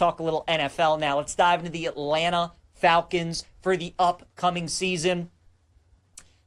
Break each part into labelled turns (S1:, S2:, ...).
S1: talk a little NFL now. Let's dive into the Atlanta Falcons for the upcoming season.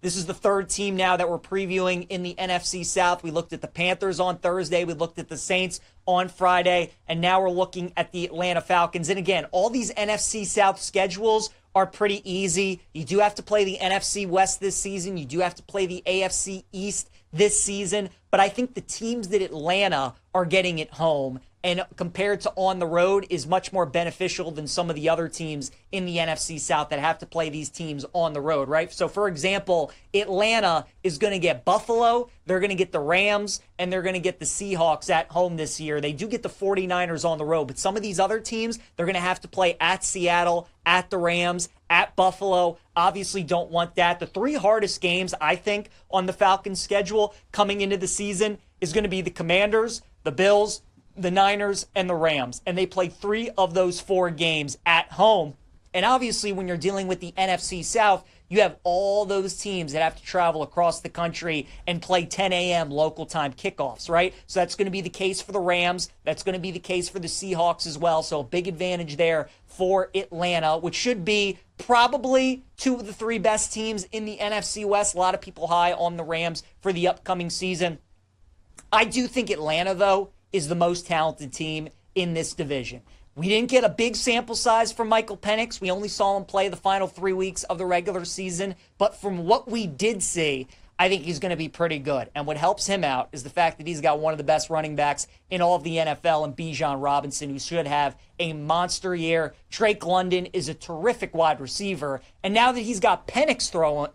S1: This is the third team now that we're previewing in the NFC South. We looked at the Panthers on Thursday. We looked at the Saints on Friday. And now we're looking at the Atlanta Falcons. And again, all these NFC South schedules are pretty easy. You do have to play the NFC West this season. You do have to play the AFC East this season. But I think the teams that Atlanta are getting at home and compared to on the road is much more beneficial than some of the other teams in the NFC South that have to play these teams on the road, right? So, for example, Atlanta is going to get Buffalo, they're going to get the Rams, and they're going to get the Seahawks at home this year. They do get the 49ers on the road, but some of these other teams, they're going to have to play at Seattle, at the Rams, at Buffalo. Obviously don't want that. The three hardest games, I think, on the Falcons schedule coming into the season is going to be the Commanders, the Bills, the Niners, and the Rams. And they play 3 of those 4 games at home. And obviously, when you're dealing with the NFC South, you have all those teams that have to travel across the country and play 10 a.m. local time kickoffs, right? So that's going to be the case for the Rams. That's going to be the case for the Seahawks as well. So a big advantage there for Atlanta, which should be probably 2 of the 3 best teams in the NFC West. A lot of people high on the Rams for the upcoming season. I do think Atlanta, though, is the most talented team in this division. We didn't get a big sample size from Michael Penix. We only saw him play the final 3 weeks of the regular season. But from what we did see, I think he's going to be pretty good. And what helps him out is the fact that he's got one of the best running backs in all of the NFL in Bijan Robinson, who should have a monster year. Drake London is a terrific wide receiver. And now that he's got Penix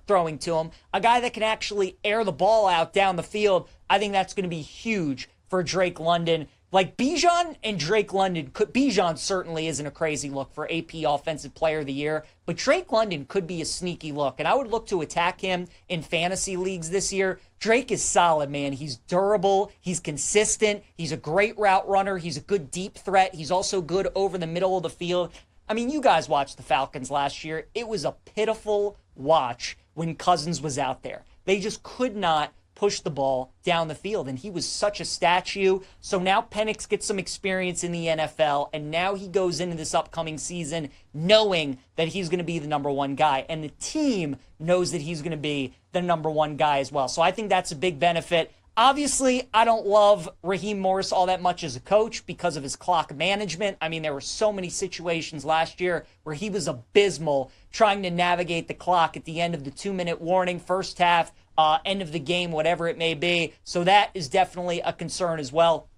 S1: throwing to him, a guy that can actually air the ball out down the field, I think that's going to be huge for Drake London. Like Bijan and Drake London, Bijan certainly isn't a crazy look for AP Offensive Player of the Year, but Drake London could be a sneaky look, and I would look to attack him in fantasy leagues this year. Drake is solid, man. He's durable. He's consistent. He's a great route runner. He's a good deep threat. He's also good over the middle of the field. I mean, you guys watched the Falcons last year. It was a pitiful watch when Cousins was out there. They just could not push the ball down the field, and he was such a statue. So now Penix gets some experience in the NFL, and now he goes into this upcoming season knowing that he's going to be the number 1 guy, and the team knows that he's going to be the number 1 guy as well. So I think that's a big benefit. Obviously, I don't love Raheem Morris all that much as a coach because of his clock management. I mean, there were so many situations last year where he was abysmal trying to navigate the clock at the end of the 2-minute warning, first half, end of the game, whatever it may be. So that is definitely a concern as well.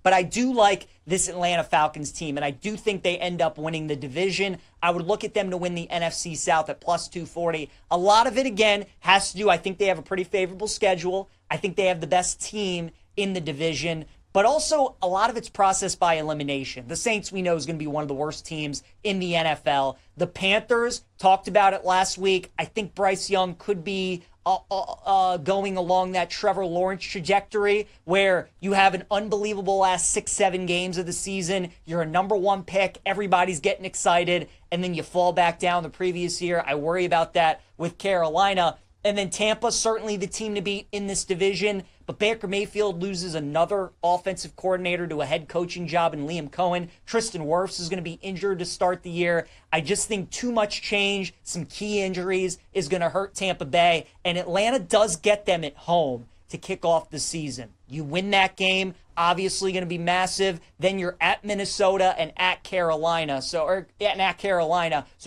S1: But I do like this Atlanta Falcons team, and I do think they end up winning the division. I would look at them to win the NFC South at plus 240. A lot of it, again, has to do, I think they have a pretty favorable schedule. I think they have the best team in the division. But also, a lot of it's processed by elimination. The Saints, we know, is going to be one of the worst teams in the NFL. The Panthers, talked about it last week. I think Bryce Young could be going along that Trevor Lawrence trajectory where you have an unbelievable last 6-7 games of the season. You're a number 1 pick. Everybody's getting excited. And then you fall back down the previous year. I worry about that with Carolina. And then Tampa, certainly the team to beat in this division. But Baker Mayfield loses another offensive coordinator to a head coaching job in Liam Cohen. Tristan Wirfs is going to be injured to start the year. I just think too much change, some key injuries is going to hurt Tampa Bay. And Atlanta does get them at home to kick off the season. You win that game, obviously going to be massive. Then you're at Minnesota and at Carolina. So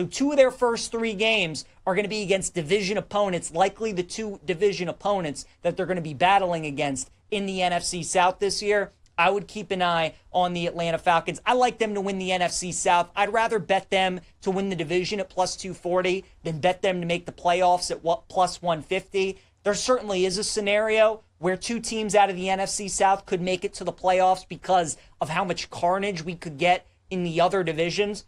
S1: 2 of their first 3 games are going to be against division opponents, likely the 2 division opponents that they're going to be battling against in the NFC South this year. I would keep an eye on the Atlanta Falcons. I like them to win the NFC South. I'd rather bet them to win the division at plus 240 than bet them to make the playoffs at plus 150. There certainly is a scenario where 2 teams out of the NFC South could make it to the playoffs because of how much carnage we could get in the other divisions.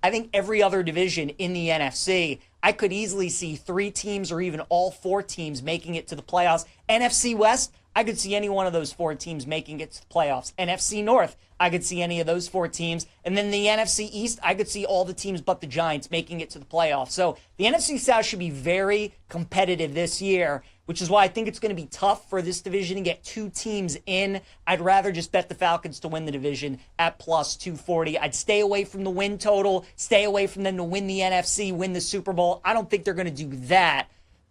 S1: I think every other division in the NFC, I could easily see 3 teams or even all 4 teams making it to the playoffs. NFC West, I could see any one of those 4 teams making it to the playoffs. NFC North, I could see any of those 4 teams. And then the NFC East, I could see all the teams but the Giants making it to the playoffs. So the NFC South should be very competitive this year. which is why I think it's going to be tough for this division to get two teams in. I'd rather just bet the Falcons to win the division at plus 240. I'd stay away from the win total, stay away from them to win the NFC, win the Super Bowl. I don't think they're going to do that,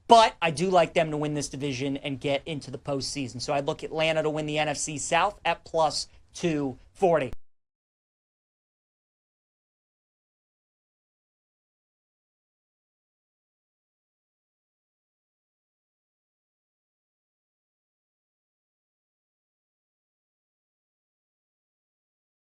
S1: but I do like them to win this division and get into the postseason. So I'd look Atlanta to win the NFC South at plus 240.